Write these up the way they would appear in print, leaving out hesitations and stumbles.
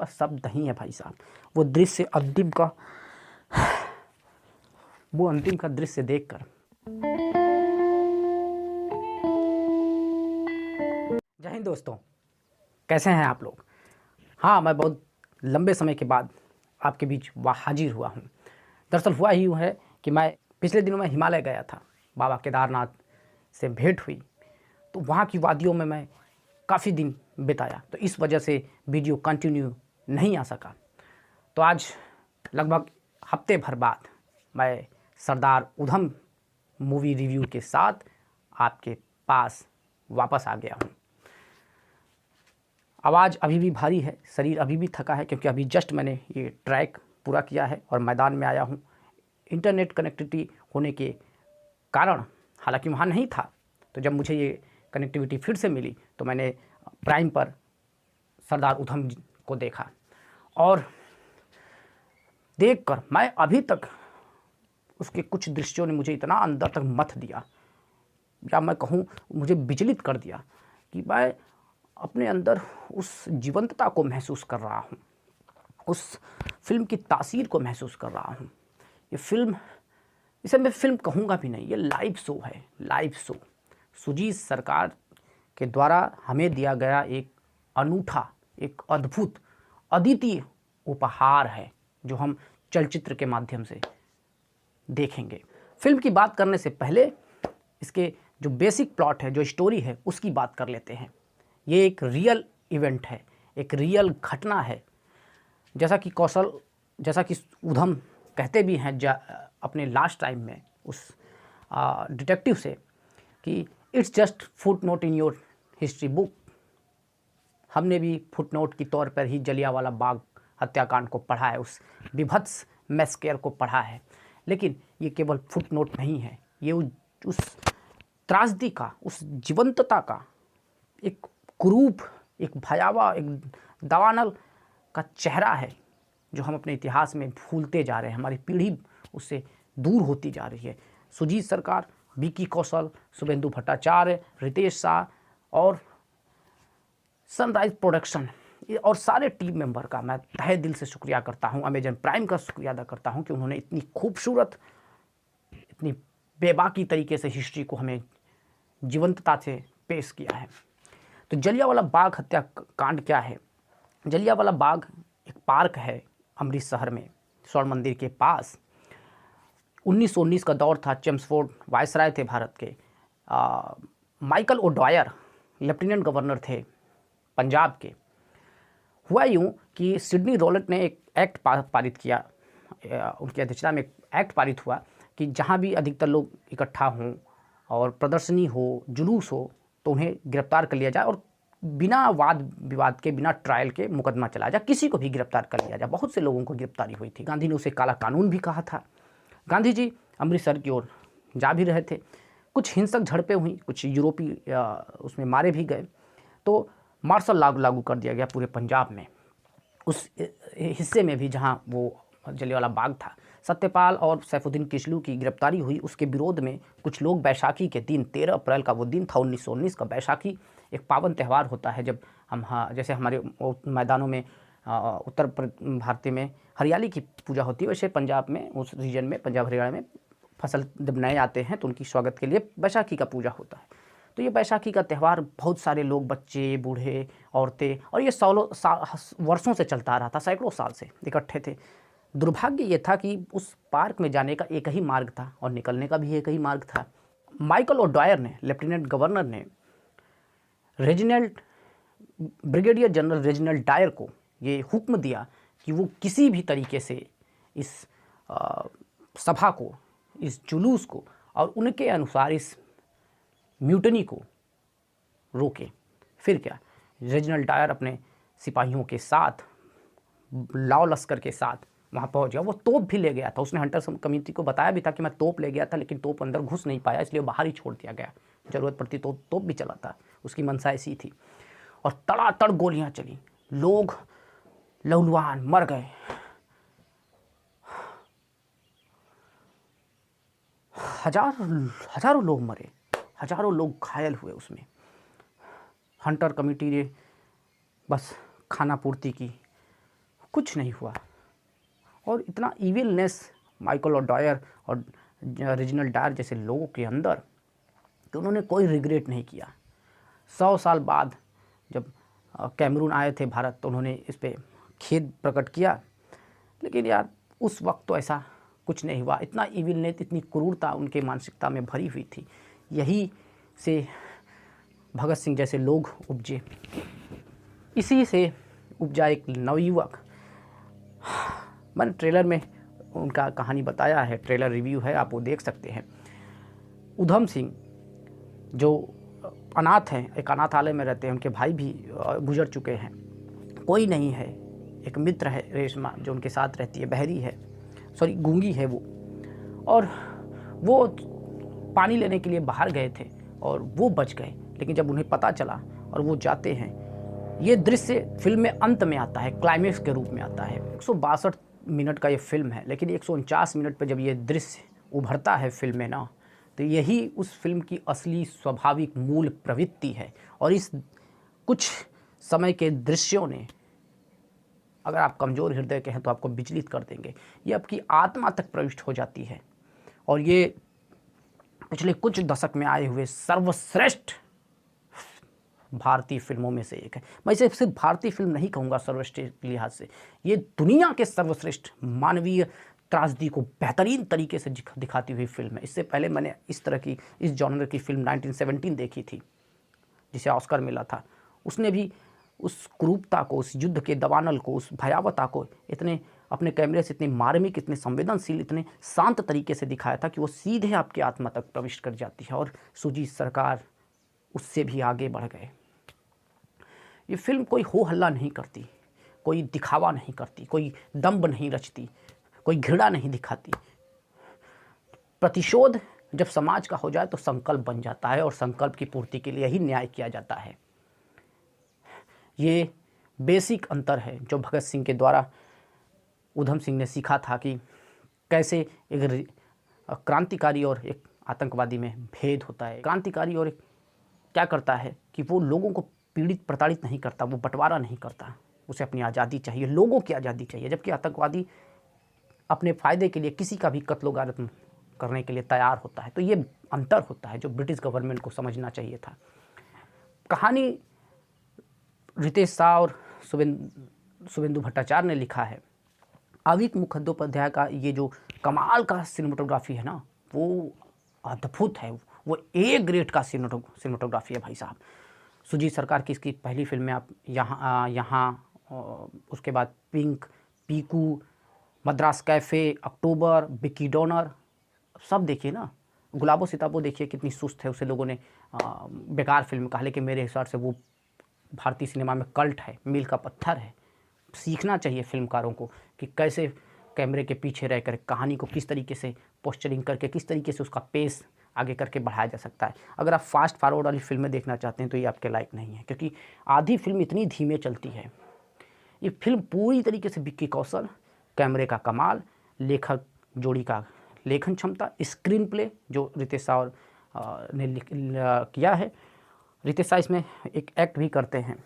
पास शब्द नहीं है भाई साहब। वो दृश्य अंतिम का, वो अंतिम का दृश्य देखकर। जय हिंद दोस्तों, कैसे हैं आप लोग। हाँ, मैं बहुत लंबे समय के बाद आपके बीच हाजिर हुआ हूँ। दरअसल हुआ ही यूँ है कि मैं पिछले दिनों में हिमालय गया था, बाबा केदारनाथ से भेंट हुई, तो वहाँ की वादियों में मैं काफ़ी दिन बिताया, तो इस वजह से वीडियो कंटिन्यू नहीं आ सका। तो आज लगभग हफ्ते भर बाद मैं सरदार उधम मूवी रिव्यू के साथ आपके पास वापस आ गया हूँ। आवाज़ अभी भी भारी है, शरीर अभी भी थका है, क्योंकि अभी जस्ट मैंने ये ट्रैक पूरा किया है और मैदान में आया हूँ। इंटरनेट कनेक्टिविटी होने के कारण, हालांकि वहाँ नहीं था, तो जब मुझे ये कनेक्टिविटी फिर से मिली तो मैंने प्राइम पर सरदार उधम को देखा, और देखकर मैं अभी तक उसके कुछ दृश्यों ने मुझे इतना अंदर तक मथ दिया, या मैं कहूँ मुझे विचलित कर दिया, कि मैं अपने अंदर उस जीवंतता को महसूस कर रहा हूँ, उस फिल्म की तासीर को महसूस कर रहा हूँ। ये फिल्म, इसे मैं फिल्म कहूँगा भी नहीं, ये लाइव शो है, लाइव शो। सुजीत सरकार के द्वारा हमें दिया गया एक अनूठा, एक अद्भुत, अद्वितीय उपहार है, जो हम चलचित्र के माध्यम से देखेंगे। फिल्म की बात करने से पहले इसके जो बेसिक प्लॉट है, जो स्टोरी है, उसकी बात कर लेते हैं। ये एक रियल इवेंट है, एक रियल घटना है। जैसा कि उधम कहते भी हैं अपने लास्ट टाइम में उस डिटेक्टिव से, कि it's just foot note in your history book. हमने भी फुट नोट की तौर पर ही जलियांवाला बाग हत्याकांड को पढ़ा है, उस विभत्स मैस्केयर को पढ़ा है, लेकिन ये केवल फुट नोट नहीं है, ये उस त्रासदी का, उस जीवंतता का एक कुरूप, एक भयावह, एक दावानल का चेहरा है, जो हम अपने इतिहास में भूलते जा रहे हैं। हमारी पीढ़ी उससे दूर होती जा रही है। सुजीत सरकार, विकी कौशल, शुभेंदु भट्टाचार्य, रितेश शाह और सनराइज प्रोडक्शन और सारे टीम मेंबर का मैं तहे दिल से शुक्रिया करता हूं। अमेजन प्राइम का शुक्रिया अदा करता हूं कि उन्होंने इतनी खूबसूरत, इतनी बेबाकी तरीके से हिस्ट्री को हमें जीवंतता से पेश किया है। तो जलियांवाला बाग हत्याकांड क्या है? जलियांवाला बाग एक पार्क है अमृतसर में, स्वर्ण मंदिर के पास। 1919 का दौर था, चेम्सफोर्ड वायसराय थे भारत के। माइकल ओडवायर लेफ्टिनेंट गवर्नर थे पंजाब के। हुआ यूँ कि सिडनी रोलेट ने एक एक्ट पारित किया, उनकी अध्यक्षता में एक एक्ट पारित हुआ कि जहाँ भी अधिकतर लोग इकट्ठा हों और प्रदर्शनी हो, जुलूस हो, तो उन्हें गिरफ्तार कर लिया जाए, और बिना वाद विवाद के, बिना ट्रायल के मुकदमा चलाया जाए, किसी को भी गिरफ्तार कर लिया जाए। बहुत से लोगों को गिरफ्तारी हुई थी। गांधी ने उसे काला कानून भी कहा था। गांधी जी अमृतसर की ओर जा भी रहे थे। कुछ हिंसक झड़पें हुई, कुछ यूरोपी उसमें मारे भी गए, तो मार्शल लागू कर दिया गया पूरे पंजाब में, उस हिस्से में भी जहाँ वो जलियांवाला बाग था। सत्यपाल और सैफुद्दीन किचलू की गिरफ्तारी हुई। उसके विरोध में कुछ लोग बैसाखी के दिन, 13 अप्रैल का वो दिन था 1919 का। बैसाखी एक पावन त्यौहार होता है, जब हम जैसे हमारे मैदानों में उत्तर भारत में हरियाली की पूजा होती है, वैसे पंजाब में, उस रीजन में, पंजाब हरियाणा में फसल जब नए आते हैं तो उनकी स्वागत के लिए बैसाखी का पूजा होता है। तो ये बैसाखी का त्यौहार बहुत सारे लोग, बच्चे, बूढ़े, औरतें, और ये वर्षों से चलता आ रहा था, सैकड़ों साल से इकट्ठे थे। दुर्भाग्य ये था कि उस पार्क में जाने का एक ही मार्ग था और निकलने का भी एक ही मार्ग था। माइकल ओडवायर ने, लेफ्टिनेंट गवर्नर ने, ब्रिगेडियर जनरल रेजिनाल्ड डायर को ये हुक्म दिया कि वो किसी भी तरीके से इस सभा को, इस जुलूस को, और उनके अनुसार इस म्यूटनी को रोके। फिर क्या, रेजिनाल्ड डायर अपने सिपाहियों के साथ, लाव लश्कर के साथ वहाँ पहुँच गया। वो तोप भी ले गया था। उसने हंटर कम्युनिटी को बताया भी था कि मैं तोप ले गया था, लेकिन तोप अंदर घुस नहीं पाया, इसलिए बाहर ही छोड़ दिया गया। ज़रूरत पड़ती तो तोप भी चलाता, उसकी मंशा ऐसी थी। और तड़ातड़ गोलियाँ चली, लोग लहूलुहान मर गए। हजारों लोग मरे, हजारों लोग घायल हुए उसमें। हंटर कमेटी ने बस खाना पूर्ति की, कुछ नहीं हुआ। और इतना इविलनेस माइकल ओडॉयर और रीजनल डायर जैसे लोगों के अंदर कि उन्होंने कोई रिग्रेट नहीं किया। 100 साल बाद जब कैमरून आए थे भारत तो उन्होंने इस पर खेद प्रकट किया, लेकिन यार उस वक्त तो ऐसा कुछ नहीं हुआ। इतना इविलनेस, इतनी क्रूरता उनके मानसिकता में भरी हुई थी। यही से भगत सिंह जैसे लोग उपजे, इसी से उपजा एक नवयुवक। मैंने ट्रेलर में उनका कहानी बताया है, ट्रेलर रिव्यू है, आप वो देख सकते हैं। उधम सिंह जो अनाथ हैं, एक अनाथालय में रहते हैं, उनके भाई भी गुजर चुके हैं, कोई नहीं है। एक मित्र है रेशमा जो उनके साथ रहती है, बहरी है, सॉरी गूंगी है वो, और वो पानी लेने के लिए बाहर गए थे और वो बच गए। लेकिन जब उन्हें पता चला और वो जाते हैं, ये दृश्य फिल्म में अंत में आता है, क्लाइमेक्स के रूप में आता है। 162 मिनट का ये फिल्म है, लेकिन 149 मिनट पर जब ये दृश्य उभरता है फिल्म में ना, तो यही उस फिल्म की असली स्वाभाविक मूल प्रवृत्ति है। और इस कुछ समय के दृश्यों ने, अगर आप कमज़ोर हृदय के हैं तो आपको विचलित कर देंगे। ये आपकी आत्मा तक प्रविष्ट हो जाती है। और ये पिछले कुछ दशक में आए हुए सर्वश्रेष्ठ भारतीय फिल्मों में से एक है। मैं इसे सिर्फ भारतीय फिल्म नहीं कहूँगा सर्वश्रेष्ठ लिहाज से, ये दुनिया के सर्वश्रेष्ठ मानवीय त्रासदी को बेहतरीन तरीके से दिखाती हुई फिल्म है। इससे पहले मैंने इस तरह की, इस जॉनर की फिल्म 1917 देखी थी, जिसे ऑस्कर मिला था। उसने भी उस क्रूरता को, उस युद्ध के दवानल को, उस भयावता को इतने अपने कैमरे से इतने मार्मिक, इतने संवेदनशील, इतने शांत तरीके से दिखाया था कि वो सीधे आपकी आत्मा तक प्रविष्ट कर जाती है। और सुजीत सरकार उससे भी आगे बढ़ गए। ये फिल्म कोई हो हल्ला नहीं करती, कोई दिखावा नहीं करती, कोई दंभ नहीं रचती, कोई घृणा नहीं दिखाती। प्रतिशोध जब समाज का हो जाए तो संकल्प बन जाता है, और संकल्प की पूर्ति के लिए ही न्याय किया जाता है। ये बेसिक अंतर है जो भगत सिंह के द्वारा उधम सिंह ने सीखा था कि कैसे एक क्रांतिकारी और एक आतंकवादी में भेद होता है। क्रांतिकारी और एक क्या करता है कि वो लोगों को पीड़ित प्रताड़ित नहीं करता, वो बंटवारा नहीं करता, उसे अपनी आज़ादी चाहिए, लोगों की आज़ादी चाहिए। जबकि आतंकवादी अपने फ़ायदे के लिए किसी का भी कत्ल गारत करने के लिए तैयार होता है। तो ये अंतर होता है जो ब्रिटिश गवर्नमेंट को समझना चाहिए था। कहानी रितेश शाह और शुभेंदु भट्टाचार्य ने लिखा है। आविक मुखोपाध्याय का ये जो कमाल का सिनेमाटोग्राफी है ना, वो अद्भुत है, वो ए ग्रेड का सिनेमाटोग्राफी है भाई साहब। सुजीत सरकार की इसकी पहली फिल्म में आप यहाँ उसके बाद पिंक, पीकू, मद्रास कैफ़े, अक्टूबर, बिकी डोनर, सब देखिए ना। गुलाबो सिताबो देखिए कितनी सुस्त है, उसे लोगों ने बेकार फिल्म कहा, लेकिन मेरे हिसाब से वो भारतीय सिनेमा में कल्ट है, मील का पत्थर है। सीखना चाहिए फिल्मकारों को कि कैसे कैमरे के पीछे रहकर कहानी को किस तरीके से पोस्चरिंग करके, किस तरीके से उसका पेस आगे करके बढ़ाया जा सकता है। अगर आप फास्ट फॉरवर्ड वाली फिल्में देखना चाहते हैं तो ये आपके लायक नहीं है, क्योंकि आधी फिल्म इतनी धीमे चलती है। ये फिल्म पूरी तरीके से विक्की कौशल, कैमरे का कमाल, लेखक जोड़ी का लेखन क्षमता, स्क्रीन प्ले जो रितेश शाह ने किया है। रितेश शाह इसमें एक एक्ट भी करते हैं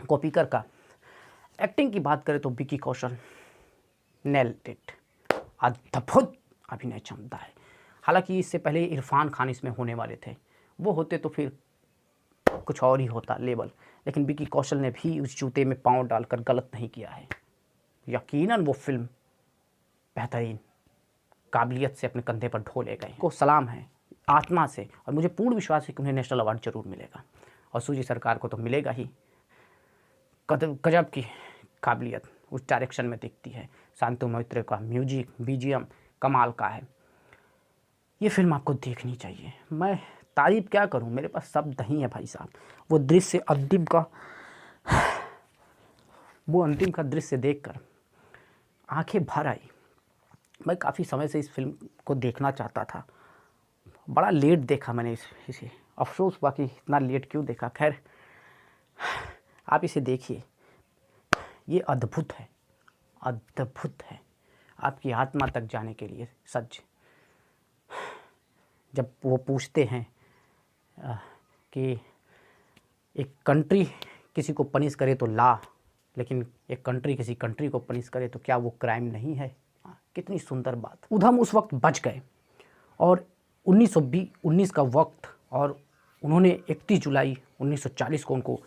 कॉपीकर का। एक्टिंग की बात करें तो विक्की कौशल नेल्ड इट, अद्भुत अभिनय क्षमता है। हालांकि इससे पहले इरफान खान इसमें होने वाले थे, वो होते तो फिर कुछ और ही होता लेवल, लेकिन विक्की कौशल ने भी उस जूते में पांव डालकर गलत नहीं किया है। यकीनन वो फिल्म बेहतरीन काबिलियत से अपने कंधे पर ढो ले गए। को सलाम है आत्मा से, और मुझे पूर्ण विश्वास है कि उन्हें नेशनल अवार्ड जरूर मिलेगा, और सुजीत सरकार को तो मिलेगा ही। गजब की काबिलियत उस डायरेक्शन में दिखती है। शांतु मोहित्रे का म्यूजिक, बीजीएम कमाल का है। ये फिल्म आपको देखनी चाहिए। मैं तारीफ क्या करूं, मेरे पास शब्द नहीं है भाई साहब। वो दृश्य अंतिम का दृश्य देखकर आंखें भर आई। मैं काफ़ी समय से इस फिल्म को देखना चाहता था, बड़ा लेट देखा मैंने इसे, अफसोस हुआ कि इतना लेट क्यों देखा। खैर आप इसे देखिए, ये अद्भुत है, अद्भुत है, आपकी आत्मा तक जाने के लिए सज्ज। जब वो पूछते हैं कि एक कंट्री किसी को पनिश करे तो ला लेकिन एक कंट्री किसी कंट्री को पनिश करे तो क्या वो क्राइम नहीं है? कितनी सुंदर बात। उधम उस वक्त बच गए और 1919 का वक्त, और उन्होंने 31 जुलाई 1940 को उनको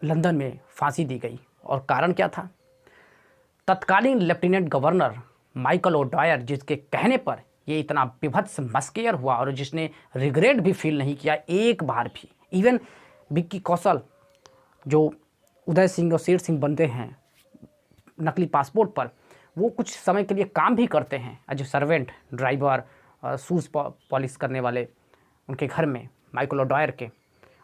लंदन में फांसी दी गई। और कारण क्या था? तत्कालीन लेफ्टिनेंट गवर्नर माइकल ओडायर, जिसके कहने पर ये इतना विभत्स मस्केयर हुआ और जिसने रिग्रेट भी फील नहीं किया एक बार भी। इवन विक्की कौशल जो उदय सिंह और शेर सिंह बनते हैं नकली पासपोर्ट पर, वो कुछ समय के लिए काम भी करते हैं as a servant, driver, shoes polish करने वाले उनके घर में माइकल ओडायर के।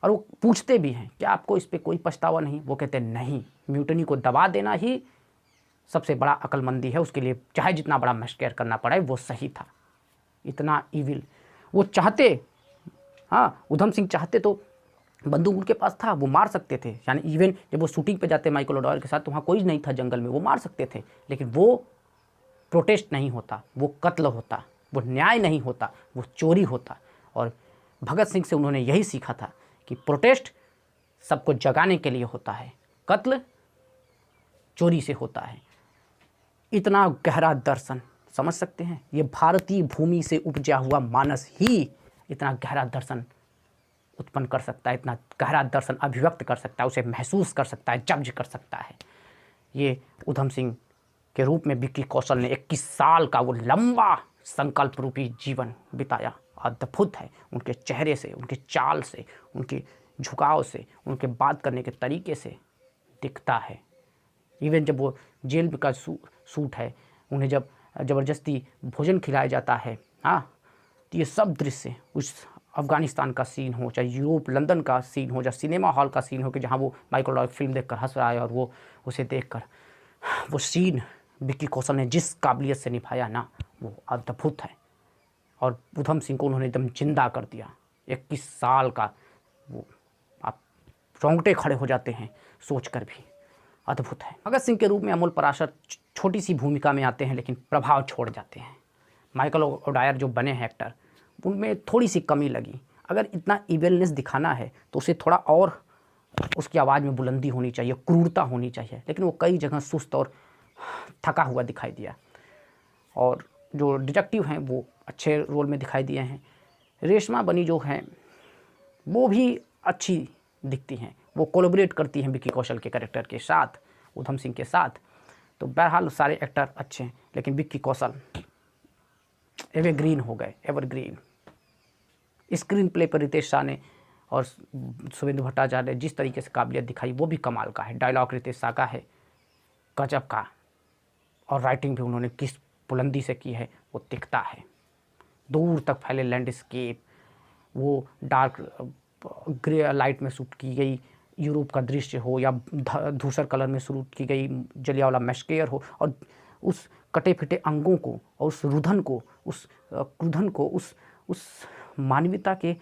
और वो पूछते भी हैं क्या आपको इस पर कोई पछतावा नहीं? वो कहते हैं नहीं, म्यूटनी को दबा देना ही सबसे बड़ा अक्लमंदी है, उसके लिए चाहे जितना बड़ा मस्केयर करना पड़े वो सही था। इतना इविल वो चाहते, हाँ उधम सिंह चाहते तो बंदूक उनके पास था, वो मार सकते थे। यानी इवन जब वो शूटिंग पे जाते माइकल ओडायर के साथ तो वहाँ कोई नहीं था जंगल में, वो मार सकते थे। लेकिन वो प्रोटेस्ट नहीं होता, वो कत्ल होता, वो न्याय नहीं होता, वो चोरी होता। और भगत सिंह से उन्होंने यही सीखा था कि प्रोटेस्ट सबको जगाने के लिए होता है, कत्ल चोरी से होता है। इतना गहरा दर्शन समझ सकते हैं? ये भारतीय भूमि से उपजा हुआ मानस ही इतना गहरा दर्शन उत्पन्न कर सकता है, इतना गहरा दर्शन अभिव्यक्त कर सकता है, उसे महसूस कर सकता है, जब्ज कर सकता है। ये उधम सिंह के रूप में विक्की कौशल ने 21 साल का वो लंबा संकल्प रूपी जीवन बिताया। अद्भुत है, उनके चेहरे से, उनके चाल से, उनके झुकाव से, उनके बात करने के तरीके से दिखता है। इवन जब वो जेल का सूट है, उन्हें जब ज़बरदस्ती भोजन खिलाया जाता है, हाँ, तो ये सब दृश्य उस अफ़गानिस्तान का सीन हो, चाहे यूरोप लंदन का सीन हो, चाहे सिनेमा हॉल का सीन हो कि जहाँ वो माइकल ओडायर फिल्म देखकर हंस रहा है और वो उसे देखकर, वो सीन विक्की कौशल ने जिस काबिलियत से निभाया ना, वो अद्भुत है। और उधम सिंह को उन्होंने एकदम जिंदा कर दिया। 21 साल का, वो आप रोंगटे खड़े हो जाते हैं सोच कर भी, अद्भुत है। भगत सिंह के रूप में अमोल पराशर छोटी सी भूमिका में आते हैं लेकिन प्रभाव छोड़ जाते हैं। माइकल ओडायर जो बने हैं एक्टर, उनमें थोड़ी सी कमी लगी। अगर इतना इविलनेस दिखाना है तो उसे थोड़ा और उसकी आवाज़ में बुलंदी होनी चाहिए, क्रूरता होनी चाहिए, लेकिन वो कई जगह सुस्त और थका हुआ दिखाई दिया। और जो डिटेक्टिव हैं वो अच्छे रोल में दिखाई दिए हैं। रेशमा बनी जो हैं वो भी अच्छी दिखती हैं, वो कोलैबोरेट करती हैं विक्की कौशल के कैरेक्टर के साथ, उधम सिंह के साथ। तो बहरहाल सारे एक्टर अच्छे हैं, लेकिन विक्की कौशल एवरग्रीन हो गए, एवरग्रीन। स्क्रीन प्ले पर रितेश शाह ने और शुभेंदु भट्टाचार्य ने जिस तरीके से काबिलियत दिखाई वो भी कमाल का है। डायलॉग रितेश शाह का है गजब का, और राइटिंग भी उन्होंने किस बुलंदी से की है वो दिखता है। दूर तक फैले लैंडस्केप, वो डार्क ग्रे लाइट में शूट की गई यूरोप का दृश्य हो या धूसर कलर में शूट की गई जलियांवाला मैस्केयर हो, और उस कटे फिटे अंगों को और उस रुधन को, उस क्रुधन को, उस मानवीयता के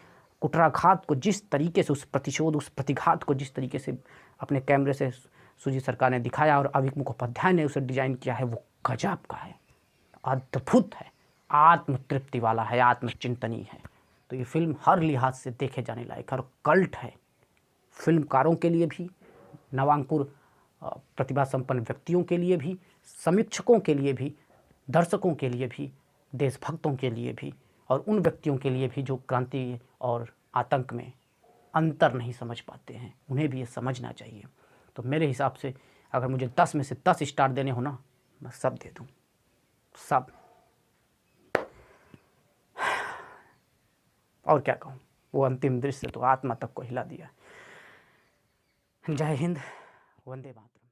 कुटराघात को जिस तरीके से, उस प्रतिशोध, उस प्रतिघात को जिस तरीके से अपने कैमरे से सुजीत सरकार ने दिखाया और अभिक मुखोपाध्याय ने उसे डिजाइन किया है, वो गजब का है, अद्भुत है, आत्मतृप्ति वाला है, आत्मचिंतनीय है। तो ये फिल्म हर लिहाज से देखे जाने लायक है और कल्ट है, फिल्मकारों के लिए भी, नवांकुर प्रतिभा संपन्न व्यक्तियों के लिए भी, समीक्षकों के लिए भी, दर्शकों के लिए भी, देशभक्तों के लिए भी, और उन व्यक्तियों के लिए भी जो क्रांति और आतंक में अंतर नहीं समझ पाते हैं, उन्हें भी ये समझना चाहिए। तो मेरे हिसाब से अगर मुझे 10 में से 10 स्टार देने हो ना, मैं सब दे दूँ, सब। और क्या कहूँ, वो अंतिम दृश्य तो आत्मा तक को हिला दिया। जय हिंद, वंदे मातरम।